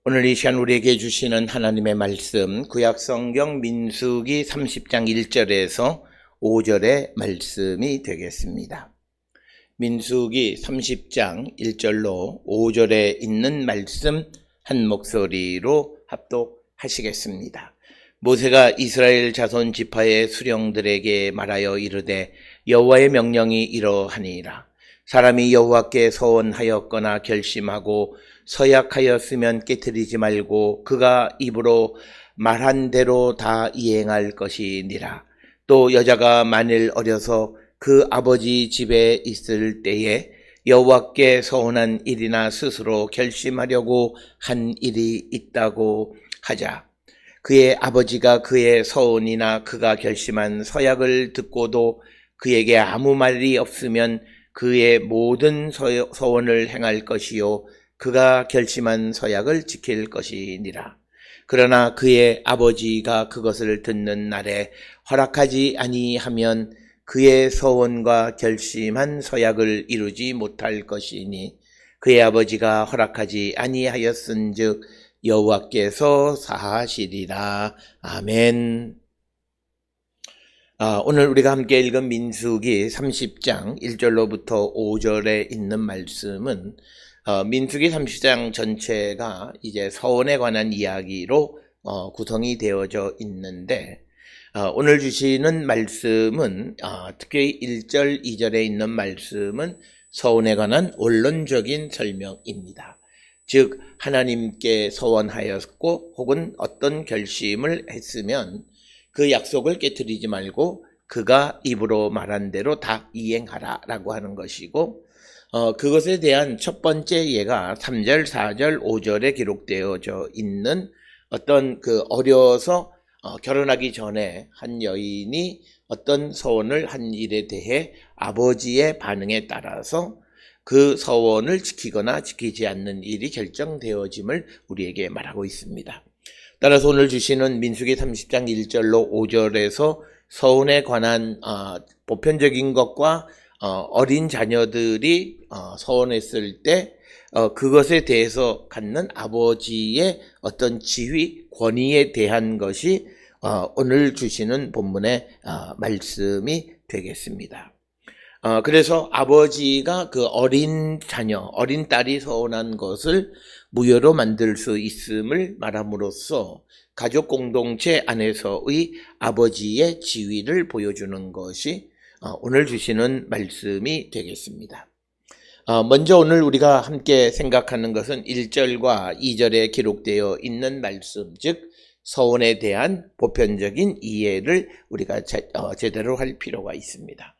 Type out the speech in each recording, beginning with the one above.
오늘 이 시간 우리에게 주시는 하나님의 말씀, 구약성경 민수기 30장 1절에서 5절의 말씀이 되겠습니다. 민수기 30장 1절로 5절에 있는 말씀 한 목소리로 합독하시겠습니다. 모세가 이스라엘 자손 지파의 수령들에게 말하여 이르되 여호와의 명령이 이러하니라. 사람이 여호와께 서원하였거나 결심하고 서약하였으면 깨트리지 말고 그가 입으로 말한 대로 다 이행할 것이니라. 또 여자가 만일 어려서 그 아버지 집에 있을 때에 여호와께 서원한 일이나 스스로 결심하려고 한 일이 있다고 하자. 그의 아버지가 그의 서원이나 그가 결심한 서약을 듣고도 그에게 아무 말이 없으면 그의 모든 서원을 행할 것이요 그가 결심한 서약을 지킬 것이니라. 그러나 그의 아버지가 그것을 듣는 날에 허락하지 아니하면 그의 서원과 결심한 서약을 이루지 못할 것이니 그의 아버지가 허락하지 아니하였은즉 여호와께서 사하시리라. 아멘. 오늘 우리가 함께 읽은 민수기 30장 1절로부터 5절에 있는 말씀은 민수기 30장 전체가 이제 서원에 관한 이야기로 구성이 되어져 있는데 오늘 주시는 말씀은 특히 1절, 2절에 있는 말씀은 서원에 관한 원론적인 설명입니다. 즉 하나님께 서원하였고 혹은 어떤 결심을 했으면 그 약속을 깨트리지 말고 그가 입으로 말한 대로 다 이행하라 라고 하는 것이고 그것에 대한 첫 번째 예가 3절, 4절, 5절에 기록되어져 있는 어떤 어려서 결혼하기 전에 한 여인이 어떤 서원을 한 일에 대해 아버지의 반응에 따라서 그 서원을 지키거나 지키지 않는 일이 결정되어짐을 우리에게 말하고 있습니다. 따라서 오늘 주시는 민수기 30장 1절로 5절에서 서원에 관한 보편적인 것과 어린 자녀들이 서원했을 때 그것에 대해서 갖는 아버지의 어떤 지위, 권위에 대한 것이 오늘 주시는 본문의 말씀이 되겠습니다. 그래서 아버지가 그 어린 자녀, 어린 딸이 서원한 것을 무효로 만들 수 있음을 말함으로써 가족 공동체 안에서의 아버지의 지위를 보여주는 것이 오늘 주시는 말씀이 되겠습니다. 먼저 오늘 우리가 함께 생각하는 것은 1절과 2절에 기록되어 있는 말씀, 즉 서원에 대한 보편적인 이해를 우리가 제대로 할 필요가 있습니다.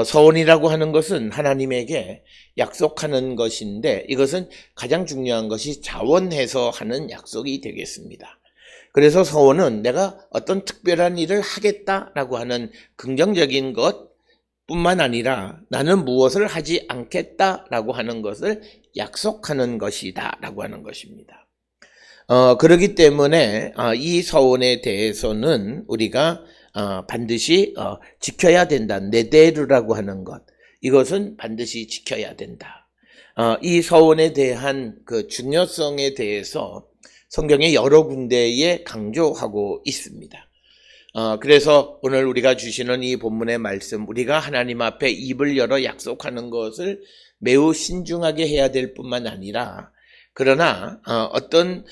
서원이라고 하는 것은 하나님에게 약속하는 것인데 이것은 가장 중요한 것이 자원해서 하는 약속이 되겠습니다. 그래서 서원은 내가 어떤 특별한 일을 하겠다라고 하는 긍정적인 것뿐만 아니라 나는 무엇을 하지 않겠다라고 하는 것을 약속하는 것이다 라고 하는 것입니다. 그렇기 때문에 이 서원에 대해서는 우리가 반드시 지켜야 된다. 네데르라고 하는 것, 이것은 반드시 지켜야 된다. 이 서원에 대한 그 중요성에 대해서 성경의 여러 군데에 강조하고 있습니다. 그래서 오늘 우리가 주시는 이 본문의 말씀, 우리가 하나님 앞에 입을 열어 약속하는 것을 매우 신중하게 해야 될 뿐만 아니라 그러나 어떤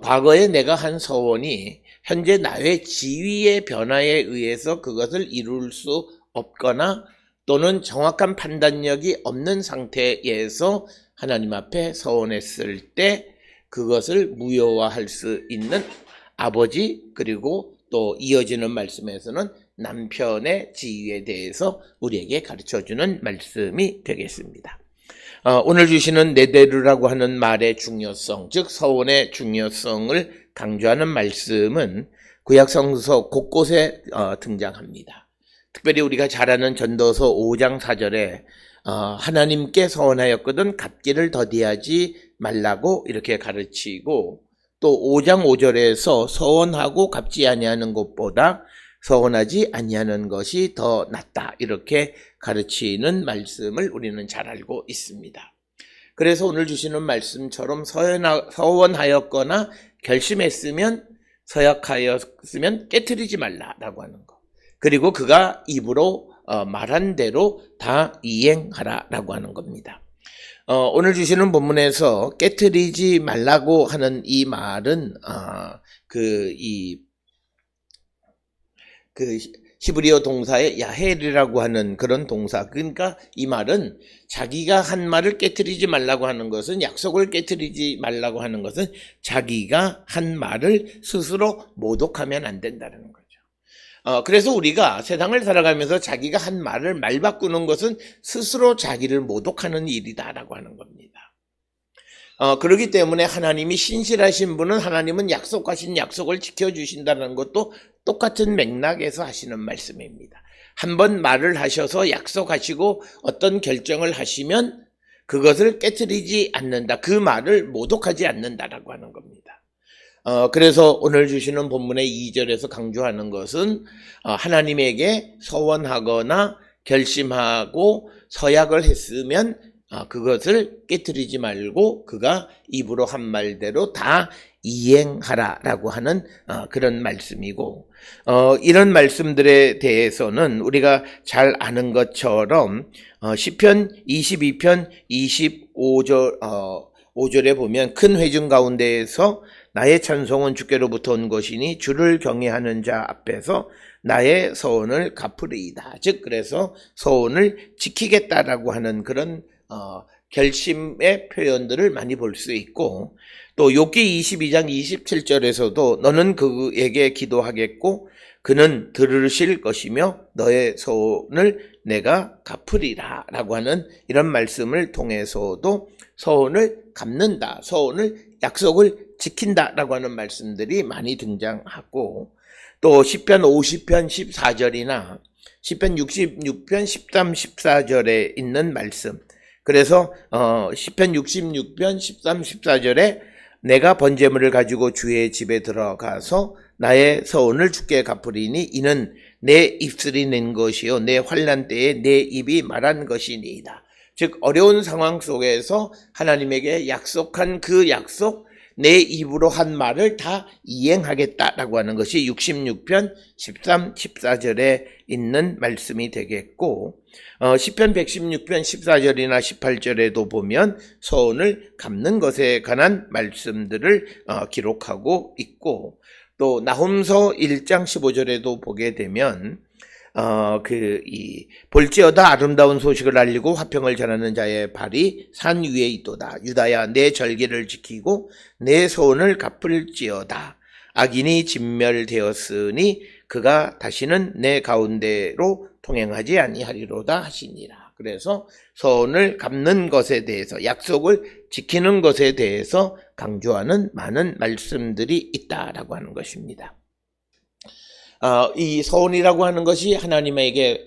과거에 내가 한 서원이 현재 나의 지위의 변화에 의해서 그것을 이룰 수 없거나 또는 정확한 판단력이 없는 상태에서 하나님 앞에 서원했을 때 그것을 무효화할 수 있는 아버지, 그리고 또 이어지는 말씀에서는 남편의 지위에 대해서 우리에게 가르쳐주는 말씀이 되겠습니다. 오늘 주시는 네데르라고 하는 말의 중요성, 즉 서원의 중요성을 강조하는 말씀은 구약성서 곳곳에 등장합니다. 특별히 우리가 잘 아는 전도서 5장 4절에 하나님께 서원하였거든 갚기를 더디하지 말라고 이렇게 가르치고, 또 5장 5절에서 서원하고 갚지 아니하는 것보다 서원하지 아니하는 것이 더 낫다 이렇게 가르치는 말씀을 우리는 잘 알고 있습니다. 그래서 오늘 주시는 말씀처럼 서원하였거나 결심했으면 서약하였으면 깨트리지 말라라고 하는 거. 그리고 그가 입으로 말한 대로 다 이행하라라고 하는 겁니다. 오늘 주시는 본문에서 깨트리지 말라고 하는 이 말은 히브리어 동사의 야헬이라고 하는 그런 동사. 그러니까 이 말은 자기가 한 말을 깨트리지 말라고 하는 것은, 약속을 깨트리지 말라고 하는 것은 자기가 한 말을 스스로 모독하면 안 된다는 거죠. 그래서 우리가 세상을 살아가면서 자기가 한 말을 말 바꾸는 것은 스스로 자기를 모독하는 일이다라고 하는 겁니다. 그렇기 때문에 하나님이 신실하신 분은, 하나님은 약속하신 약속을 지켜주신다는 것도 똑같은 맥락에서 하시는 말씀입니다. 한번 말을 하셔서 약속하시고 어떤 결정을 하시면 그것을 깨트리지 않는다. 그 말을 모독하지 않는다라고 하는 겁니다. 그래서 오늘 주시는 본문의 2절에서 강조하는 것은 하나님에게 서원하거나 결심하고 서약을 했으면 그것을 깨트리지 말고 그가 입으로 한 말대로 다 이행하라라고 하는 그런 말씀이고, 이런 말씀들에 대해서는 우리가 잘 아는 것처럼 시편 22편 25절에 보면 큰 회중 가운데에서 나의 찬송은 주께로부터 온 것이니 주를 경외하는 자 앞에서 나의 서원을 갚으리이다. 즉 그래서 서원을 지키겠다라고 하는 그런 결심의 표현들을 많이 볼 수 있고, 또 욥기 22장 27절에서도 너는 그에게 기도하겠고 그는 들으실 것이며 너의 서원을 내가 갚으리라 라고 하는 이런 말씀을 통해서도 서원을 갚는다, 서원을 약속을 지킨다 라고 하는 말씀들이 많이 등장하고, 또 시편 50편 14절이나 시편 66편 13, 14절에 있는 말씀, 그래서 시편 66편 13, 14절에 내가 번제물을 가지고 주의 집에 들어가서 나의 서원을 주께 갚으리니 이는 내 입술이 낸 것이요 내 환난 때에 내 입이 말한 것이니이다. 즉 어려운 상황 속에서 하나님에게 약속한 그 약속, 내 입으로 한 말을 다 이행하겠다라고 하는 것이 66편 13, 14절에 있는 말씀이 되겠고, 시편 116편 14절이나 18절에도 보면 서원을 갚는 것에 관한 말씀들을 기록하고 있고, 또 나훔서 1장 15절에도 보게 되면 볼지어다 아름다운 소식을 알리고 화평을 전하는 자의 발이 산 위에 있도다. 유다야 내 절기를 지키고 내 소원을 갚을지어다. 악인이 진멸되었으니 그가 다시는 내 가운데로 통행하지 아니하리로다 하시니라. 그래서 서원을 갚는 것에 대해서, 약속을 지키는 것에 대해서 강조하는 많은 말씀들이 있다라고 하는 것입니다. 이 서원이라고 하는 것이 하나님에게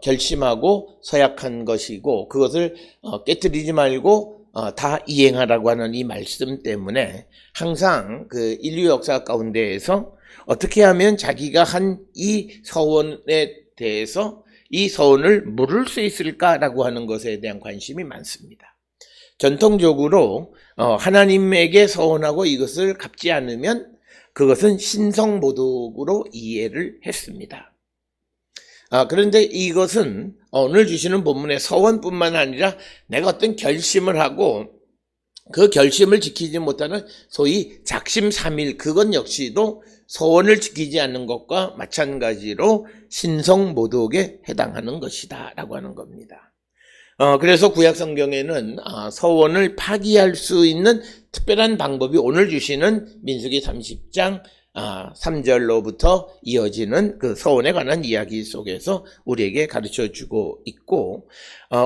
결심하고 서약한 것이고, 그것을 깨뜨리지 말고 다 이행하라고 하는 이 말씀 때문에 항상 그 인류 역사 가운데에서 어떻게 하면 자기가 한 이 서원에 대해서 이 서원을 물을 수 있을까라고 하는 것에 대한 관심이 많습니다. 전통적으로 하나님에게 서원하고 이것을 갚지 않으면 그것은 신성모독으로 이해를 했습니다. 그런데 이것은 오늘 주시는 본문의 서원뿐만 아니라 내가 어떤 결심을 하고 그 결심을 지키지 못하는 소위 작심삼일, 그것 역시도 서원을 지키지 않는 것과 마찬가지로 신성모독에 해당하는 것이다 라고 하는 겁니다. 그래서 구약 성경에는 서원을 파기할 수 있는 특별한 방법이 오늘 주시는 민수기 30장 3절로부터 이어지는 그 서원에 관한 이야기 속에서 우리에게 가르쳐 주고 있고,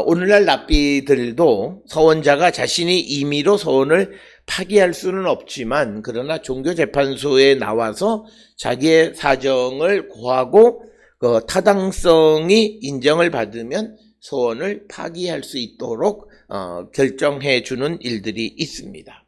오늘날 랍비들도 서원자가 자신이 임의로 서원을 파기할 수는 없지만, 그러나 종교재판소에 나와서 자기의 사정을 고하고 그 타당성이 인정을 받으면 서원을 파기할 수 있도록 결정해 주는 일들이 있습니다.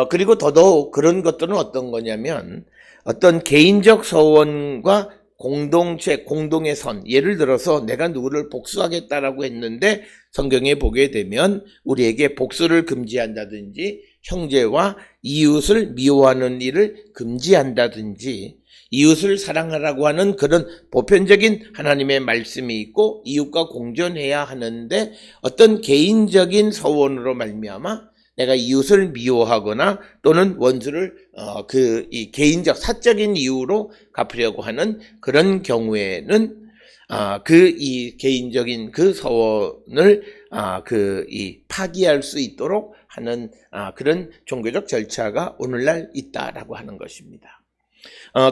그리고 더더욱 그런 것들은 어떤 거냐면, 어떤 개인적 서원과 공동체, 공동의 선, 예를 들어서 내가 누구를 복수하겠다라고 했는데 성경에 보게 되면 우리에게 복수를 금지한다든지 형제와 이웃을 미워하는 일을 금지한다든지 이웃을 사랑하라고 하는 그런 보편적인 하나님의 말씀이 있고 이웃과 공존해야 하는데 어떤 개인적인 서원으로 말미암아 내가 이웃을 미워하거나 또는 원수를 이 개인적 사적인 이유로 갚으려고 하는 그런 경우에는 이 개인적인 그 서원을 이 파기할 수 있도록 하는 그런 종교적 절차가 오늘날 있다라고 하는 것입니다.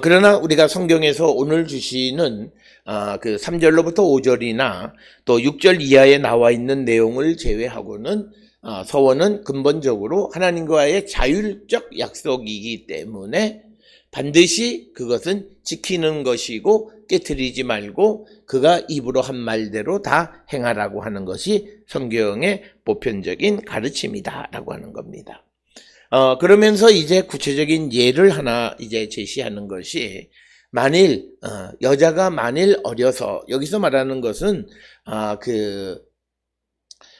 그러나 우리가 성경에서 오늘 주시는 그 3절로부터 5절이나 또 6절 이하에 나와 있는 내용을 제외하고는 서원은 근본적으로 하나님과의 자율적 약속이기 때문에 반드시 그것은 지키는 것이고 깨트리지 말고 그가 입으로 한 말대로 다 행하라고 하는 것이 성경의 보편적인 가르침이다라고 하는 겁니다. 그러면서 이제 구체적인 예를 하나 이제 제시하는 것이 만일 여자가 만일 어려서 여기서 말하는 것은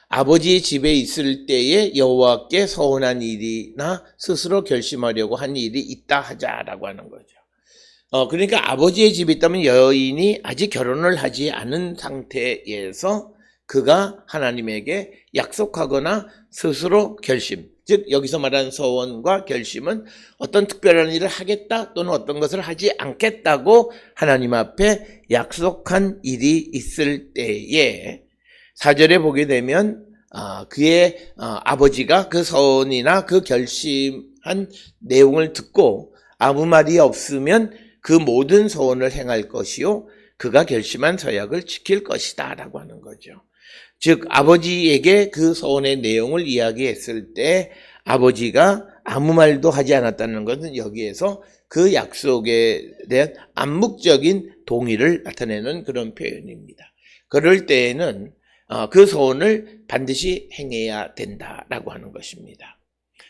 아버지의 집에 있을 때에 여호와께 서운한 일이나 스스로 결심하려고 한 일이 있다 하자라고 하는 거죠. 그러니까 아버지의 집에 있다면 여인이 아직 결혼을 하지 않은 상태에서 그가 하나님에게 약속하거나 스스로 결심, 즉 여기서 말하는 서원과 결심은 어떤 특별한 일을 하겠다 또는 어떤 것을 하지 않겠다고 하나님 앞에 약속한 일이 있을 때에 4절에 보게 되면 그의 아버지가 그 서원이나 그 결심한 내용을 듣고 아무 말이 없으면 그 모든 서원을 행할 것이요 그가 결심한 서약을 지킬 것이다 라고 하는 거죠. 즉 아버지에게 그 서원의 내용을 이야기했을 때 아버지가 아무 말도 하지 않았다는 것은 여기에서 그 약속에 대한 암묵적인 동의를 나타내는 그런 표현입니다. 그럴 때에는 그 서원을 반드시 행해야 된다라고 하는 것입니다.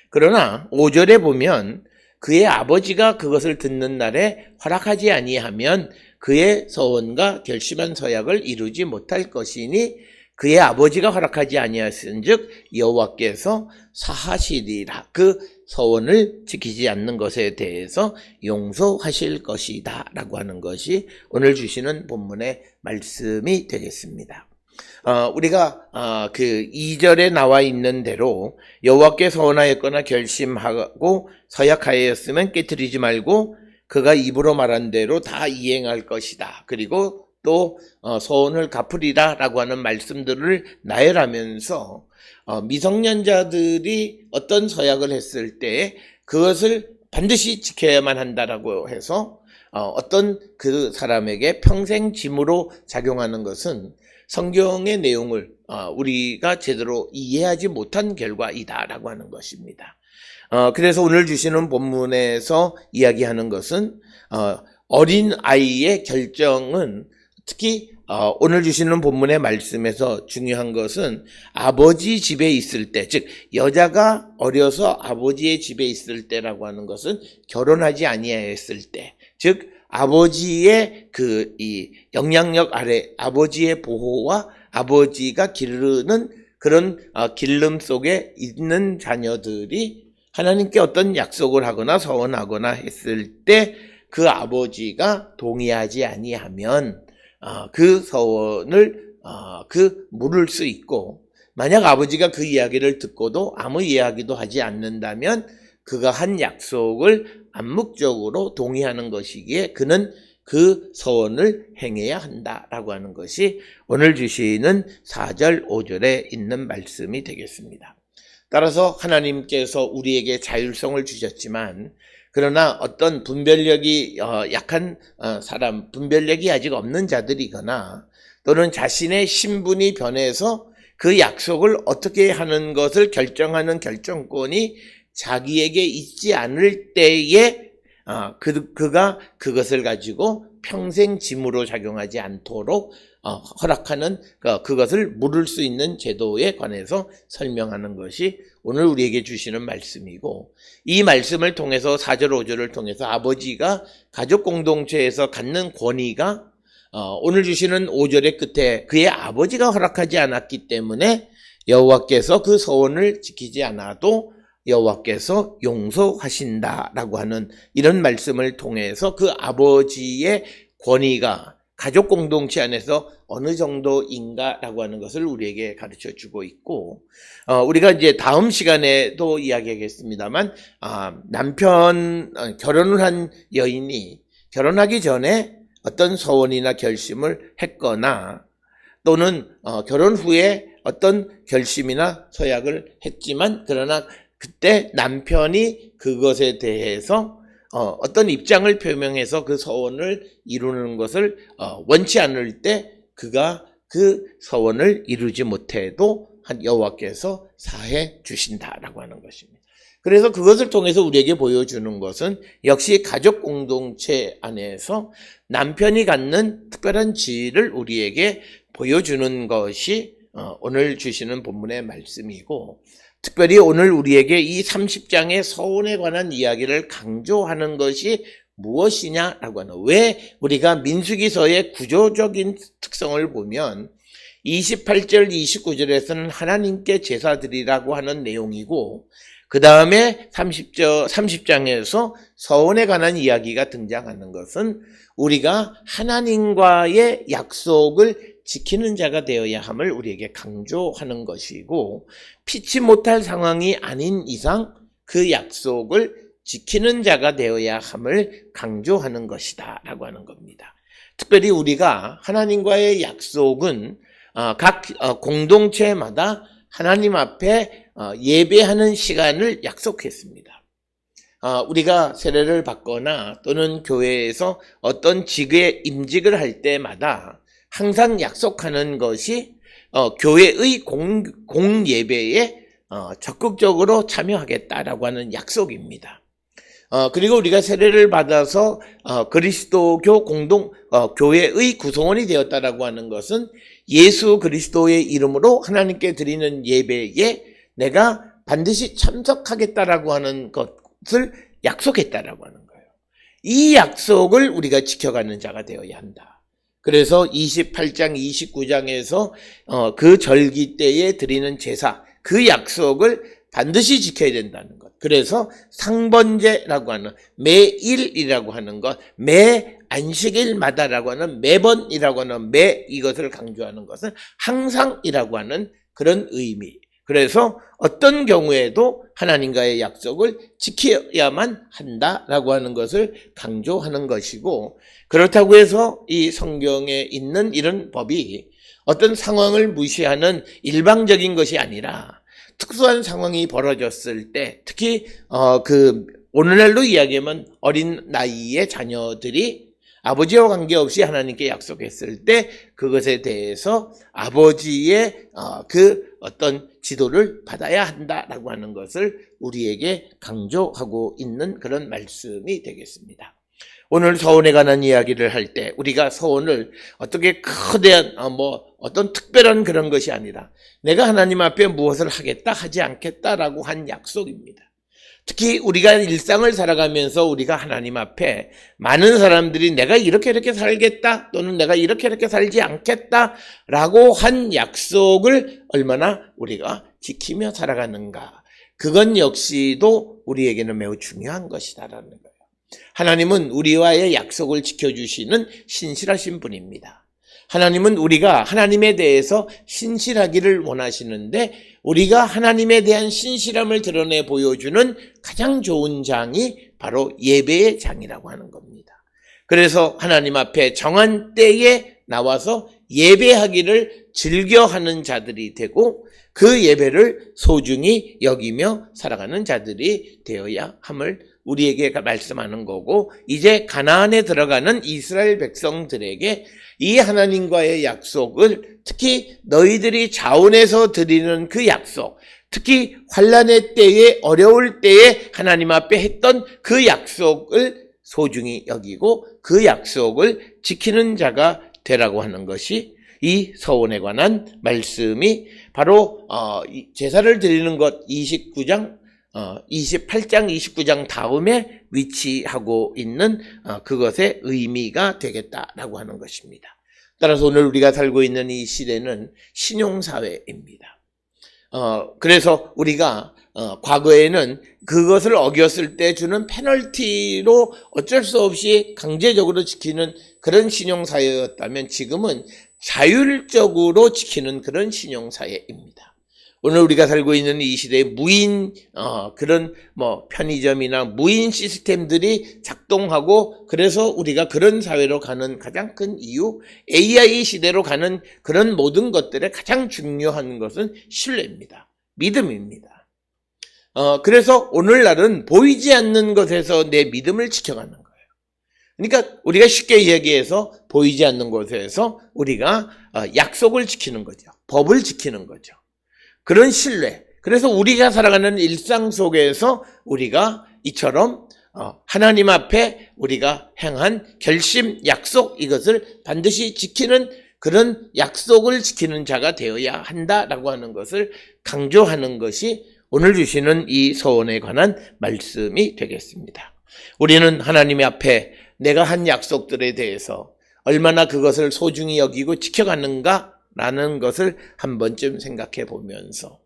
그러나 5절에 보면 그의 아버지가 그것을 듣는 날에 허락하지 아니하면 그의 서원과 결심한 서약을 이루지 못할 것이니 그의 아버지가 허락하지 아니하신즉 여호와께서 사하시리라. 그 서원을 지키지 않는 것에 대해서 용서하실 것이다 라고 하는 것이 오늘 주시는 본문의 말씀이 되겠습니다. 우리가 그 2절에 나와 있는 대로 여호와께 서원하였거나 결심하고 서약하였으면 깨트리지 말고 그가 입으로 말한 대로 다 이행할 것이다. 그리고 또 서원을 갚으리라 라고 하는 말씀들을 나열하면서 미성년자들이 어떤 서약을 했을 때 그것을 반드시 지켜야만 한다라고 해서 어떤 그 사람에게 평생 짐으로 작용하는 것은 성경의 내용을 우리가 제대로 이해하지 못한 결과이다라고 하는 것입니다. 그래서 오늘 주시는 본문에서 이야기하는 것은 어린 아이의 결정은 특히 오늘 주시는 본문의 말씀에서 중요한 것은 아버지 집에 있을 때, 즉 여자가 어려서 아버지의 집에 있을 때라고 하는 것은 결혼하지 아니하였을 때, 즉 아버지의 이 영향력 아래 아버지의 보호와 아버지가 기르는 그런 길름 속에 있는 자녀들이 하나님께 어떤 약속을 하거나 서원하거나 했을 때 그 아버지가 동의하지 아니하면 그 서원을 물을 수 있고, 만약 아버지가 그 이야기를 듣고도 아무 이야기도 하지 않는다면 그가 한 약속을 암묵적으로 동의하는 것이기에 그는 그 서원을 행해야 한다라고 하는 것이 오늘 주시는 4절, 5절에 있는 말씀이 되겠습니다. 따라서 하나님께서 우리에게 자율성을 주셨지만 그러나 어떤 분별력이 약한 사람, 분별력이 아직 없는 자들이거나 또는 자신의 신분이 변해서 그 약속을 어떻게 하는 것을 결정하는 결정권이 자기에게 있지 않을 때에 그가 그것을 가지고 평생 짐으로 작용하지 않도록 허락하는 그것을 물을 수 있는 제도에 관해서 설명하는 것이 오늘 우리에게 주시는 말씀이고, 이 말씀을 통해서 4절 5절을 통해서 아버지가 가족 공동체에서 갖는 권위가 오늘 주시는 5절의 끝에 그의 아버지가 허락하지 않았기 때문에 여호와께서 그 서원을 지키지 않아도 여호와께서 용서하신다라고 하는 이런 말씀을 통해서 그 아버지의 권위가 가족 공동체 안에서 어느 정도인가라고 하는 것을 우리에게 가르쳐 주고 있고, 우리가 이제 다음 시간에도 이야기하겠습니다만, 결혼을 한 여인이 결혼하기 전에 어떤 서원이나 결심을 했거나 또는 결혼 후에 어떤 결심이나 서약을 했지만 그러나 그때 남편이 그것에 대해서 어떤 입장을 표명해서 그 서원을 이루는 것을 원치 않을 때 그가 그 서원을 이루지 못해도 여호와께서 사해 주신다라고 하는 것입니다. 그래서 그것을 통해서 우리에게 보여주는 것은 역시 가족 공동체 안에서 남편이 갖는 특별한 지위를 우리에게 보여주는 것이 오늘 주시는 본문의 말씀이고, 특별히 오늘 우리에게 이 30장의 서원에 관한 이야기를 강조하는 것이 무엇이냐라고 하는, 왜 우리가 민수기서의 구조적인 특성을 보면 28절 29절에서는 하나님께 제사 드리라고 하는 내용이고, 그 다음에 30장에서 서원에 관한 이야기가 등장하는 것은 우리가 하나님과의 약속을 지키는 자가 되어야 함을 우리에게 강조하는 것이고, 피치 못할 상황이 아닌 이상 그 약속을 지키는 자가 되어야 함을 강조하는 것이다 라고 하는 겁니다. 특별히 우리가 하나님과의 약속은 각 공동체마다 하나님 앞에 예배하는 시간을 약속했습니다. 우리가 세례를 받거나 또는 교회에서 어떤 직에 임직을 할 때마다 항상 약속하는 것이 교회의 공예배에 적극적으로 참여하겠다라고 하는 약속입니다. 그리고 우리가 세례를 받아서 그리스도교 교회의 구성원이 되었다라고 하는 것은 예수 그리스도의 이름으로 하나님께 드리는 예배에 내가 반드시 참석하겠다라고 하는 것을 약속했다라고 하는 거예요. 이 약속을 우리가 지켜가는 자가 되어야 한다. 그래서 28장 29장에서 그 절기 때에 드리는 제사, 그 약속을 반드시 지켜야 된다는 것. 그래서 상번제라고 하는, 매일이라고 하는 것, 매 안식일마다라고 하는, 매번이라고 하는, 이것을 강조하는 것은 항상이라고 하는 그런 의미. 그래서 어떤 경우에도 하나님과의 약속을 지켜야만 한다라고 하는 것을 강조하는 것이고, 그렇다고 해서 이 성경에 있는 이런 법이 어떤 상황을 무시하는 일방적인 것이 아니라 특수한 상황이 벌어졌을 때, 특히 오늘날로 이야기하면 어린 나이의 자녀들이 아버지와 관계없이 하나님께 약속했을 때 그것에 대해서 아버지의 그 어떤 지도를 받아야 한다라고 하는 것을 우리에게 강조하고 있는 그런 말씀이 되겠습니다. 오늘 서원에 관한 이야기를 할 때 우리가 서원을 어떻게 거대한 어떤 특별한 그런 것이 아니라 내가 하나님 앞에 무엇을 하겠다 하지 않겠다라고 한 약속입니다. 특히 우리가 일상을 살아가면서 우리가 하나님 앞에 많은 사람들이 내가 이렇게 살겠다 또는 내가 이렇게 살지 않겠다라고 한 약속을 얼마나 우리가 지키며 살아가는가, 그건 역시도 우리에게는 매우 중요한 것이다라는 거예요. 하나님은 우리와의 약속을 지켜주시는 신실하신 분입니다. 하나님은 우리가 하나님에 대해서 신실하기를 원하시는데, 우리가 하나님에 대한 신실함을 드러내 보여주는 가장 좋은 장이 바로 예배의 장이라고 하는 겁니다. 그래서 하나님 앞에 정한 때에 나와서 예배하기를 즐겨하는 자들이 되고, 그 예배를 소중히 여기며 살아가는 자들이 되어야 함을 우리에게 말씀하는 거고, 이제 가나안에 들어가는 이스라엘 백성들에게 이 하나님과의 약속을, 특히 너희들이 자원해서 드리는 그 약속, 특히 환난의 때에 어려울 때에 하나님 앞에 했던 그 약속을 소중히 여기고 그 약속을 지키는 자가 되라고 하는 것이 이 서원에 관한 말씀이 바로 제사를 드리는 것 28장 29장 다음에 위치하고 있는 그것의 의미가 되겠다라고 하는 것입니다. 따라서 오늘 우리가 살고 있는 이 시대는 신용사회입니다. 그래서 우리가 과거에는 그것을 어겼을 때 주는 페널티로 어쩔 수 없이 강제적으로 지키는 그런 신용사회였다면 지금은 자율적으로 지키는 그런 신용사회입니다. 오늘 우리가 살고 있는 이 시대에 무인 그런 편의점이나 무인 시스템들이 작동하고 그래서 우리가 그런 사회로 가는 가장 큰 이유, AI 시대로 가는 그런 모든 것들의 가장 중요한 것은 신뢰입니다. 믿음입니다. 그래서 오늘날은 보이지 않는 것에서 내 믿음을 지켜가는 거예요. 그러니까 우리가 쉽게 이야기해서 보이지 않는 곳에서 우리가 약속을 지키는 거죠. 법을 지키는 거죠. 그런 신뢰. 그래서 우리가 살아가는 일상 속에서 우리가 이처럼 하나님 앞에 우리가 행한 결심, 약속 이것을 반드시 지키는 그런 약속을 지키는 자가 되어야 한다라고 하는 것을 강조하는 것이 오늘 주시는 이 서원에 관한 말씀이 되겠습니다. 우리는 하나님 앞에 내가 한 약속들에 대해서 얼마나 그것을 소중히 여기고 지켜가는가라는 것을 한 번쯤 생각해 보면서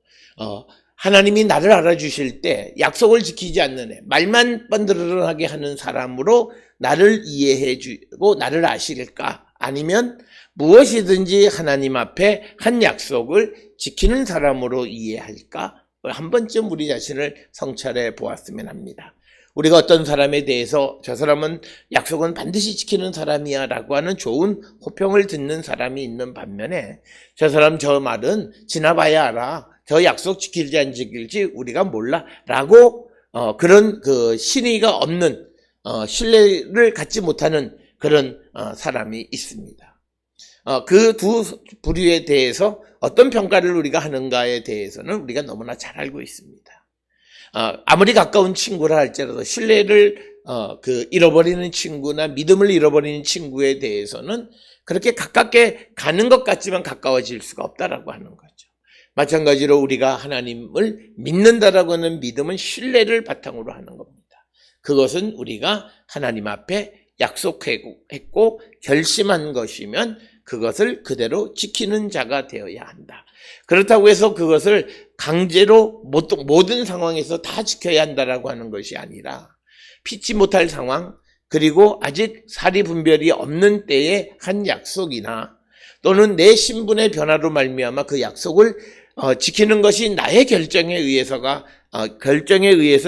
하나님이 나를 알아주실 때 약속을 지키지 않는 애, 말만 번드르르하게 하는 사람으로 나를 이해해 주고 나를 아실까? 아니면 무엇이든지 하나님 앞에 한 약속을 지키는 사람으로 이해할까? 한 번쯤 우리 자신을 성찰해 보았으면 합니다. 우리가 어떤 사람에 대해서 저 사람은 약속은 반드시 지키는 사람이야 라고 하는 좋은 호평을 듣는 사람이 있는 반면에 저 사람 저 말은 지나봐야 알아. 저 약속 지킬지 안 지킬지 우리가 몰라 라고 그런 그 신의가 없는 신뢰를 갖지 못하는 그런 사람이 있습니다. 그 두 부류에 대해서 어떤 평가를 우리가 하는가에 대해서는 우리가 너무나 잘 알고 있습니다. 아무리 가까운 친구라 할지라도 신뢰를 잃어버리는 친구나 믿음을 잃어버리는 친구에 대해서는 그렇게 가깝게 가는 것 같지만 가까워질 수가 없다라고 하는 거죠. 마찬가지로 우리가 하나님을 믿는다라고 하는 믿음은 신뢰를 바탕으로 하는 겁니다. 그것은 우리가 하나님 앞에 약속했고 결심한 것이면 그것을 그대로 지키는 자가 되어야 한다. 그렇다고 해서 그것을 강제로 모든 상황에서 다 지켜야 한다라고 하는 것이 아니라 피치 못할 상황 그리고 아직 사리분별이 없는 때의 한 약속이나 또는 내 신분의 변화로 말미암아 그 약속을 지키는 것이 나의 결정에 의해서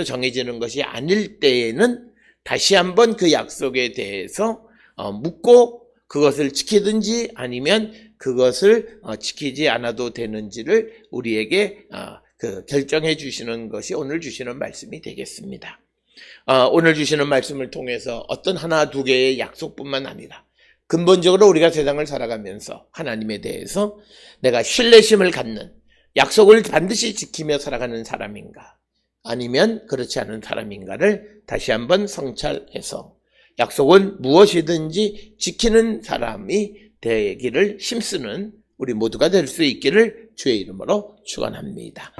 정해지는 것이 아닐 때에는 다시 한번 그 약속에 대해서 묻고 그것을 지키든지 아니면 그것을 지키지 않아도 되는지를 우리에게 결정해 주시는 것이 오늘 주시는 말씀이 되겠습니다. 오늘 주시는 말씀을 통해서 어떤 하나 두 개의 약속뿐만 아니라 근본적으로 우리가 세상을 살아가면서 하나님에 대해서 내가 신뢰심을 갖는 약속을 반드시 지키며 살아가는 사람인가 아니면 그렇지 않은 사람인가를 다시 한번 성찰해서 약속은 무엇이든지 지키는 사람이 되기를 힘쓰는 우리 모두가 될 수 있기를 주의 이름으로 축원합니다.